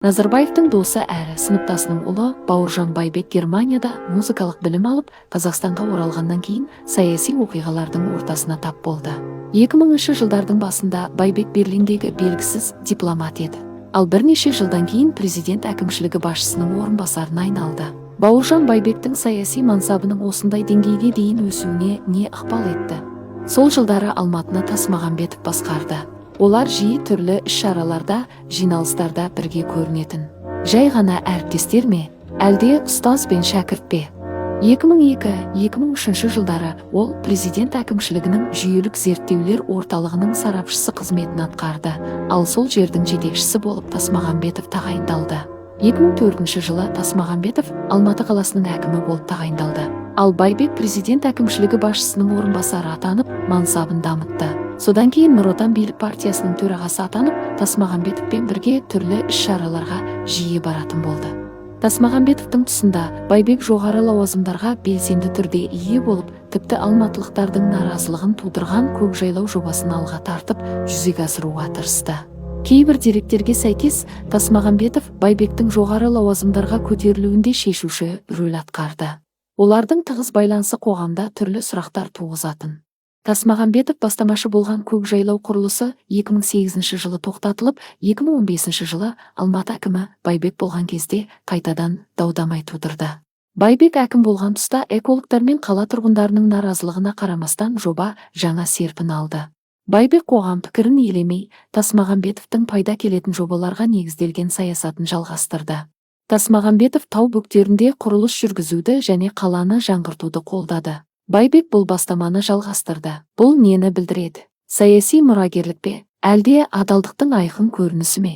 Назарбаевтың досы әрі сыныптасының ұлы Бауыржан Байбек Германияда музыкалық білім алып, Қазақстанға оралғаннан кейін саяси оқиғалардың ортасына тап болды. 2000 жылдардың басында Байбек Берлиндегі белгісіз дипломат еді. Ал бірнеше жылдан кейін президент әкімшілігі басшысының орынбасарына айналды. Бауыржан Байбектің саяси мансабының осындай деңгейге дейін өсуіне не ықпал етті? Сол жылдары Алматыны Тасмағамбетов басқарды. Олар жиі түрлі іс-шараларда, жиналыстарда бірге көрінетін. Жай ғана әріптестер ме, әлде ұстаз бен шәкірт пе? 2002-2003 жылдары ол президент әкімшілігінің жүйелік зерттеулер орталығының сарапшысы қызметін атқарды, ал сол жердің жетекшісі болып Тасмағамбетов тағайындалды. 2004 жылы Тасмағамбетов Алматы қаласының әкімі болып тағайындалды. Ал Байбек президент әкімшілігі басшысының орынбасары атанып, мансабын дамытты. Содан кейін Нұр Отан билік партиясының төрағасы атанып, Тасмағамбетовпен бірге түрлі іс-шараларға жиі баратын болды. Тасмағамбетовтың тұсында Байбек жоғары лауазымдарға белсенді түрде ие болып, тіпті алматылықтардың наразылығын тудырған көкжайлау жобасын алға тартып, жүзеге асыруға тырысты. Кейбір деректерге сәйкес, Тасмағамбетов Байбектің жоғары лауазымдарға көтерілуінде шешуші рөл атқарды. Олардың тығыз байланысы қоғамда түрлі сұрақтар туғызатын. Тасмағамбетов бастамашы болған көкжайлау құрылысы 2008 жылы тоқтатылып, 2015 жылы Алматы әкімі Байбек болған кезде қайтадан дау-дамай тудырды. Байбек әкім болған тұста экологтар мен қала тұрғындарының наразылығына қарамастан жоба жаңа серпін алды. Байбек қоғам пікірін елемей, Тасмағамбетовтың пайда келетін жобаларға негізделген саясатын жалғастырды. Тасмағамбетов тау бөктерінде құрылыс жүргізуді және қаланы жаңғыртуды қолдады. Байбек бұл бастаманы жалғастырды. Бұл нені білдіреді? Саяси мұрагерлік пе, әлде адалдықтың айқын көрінісі ме?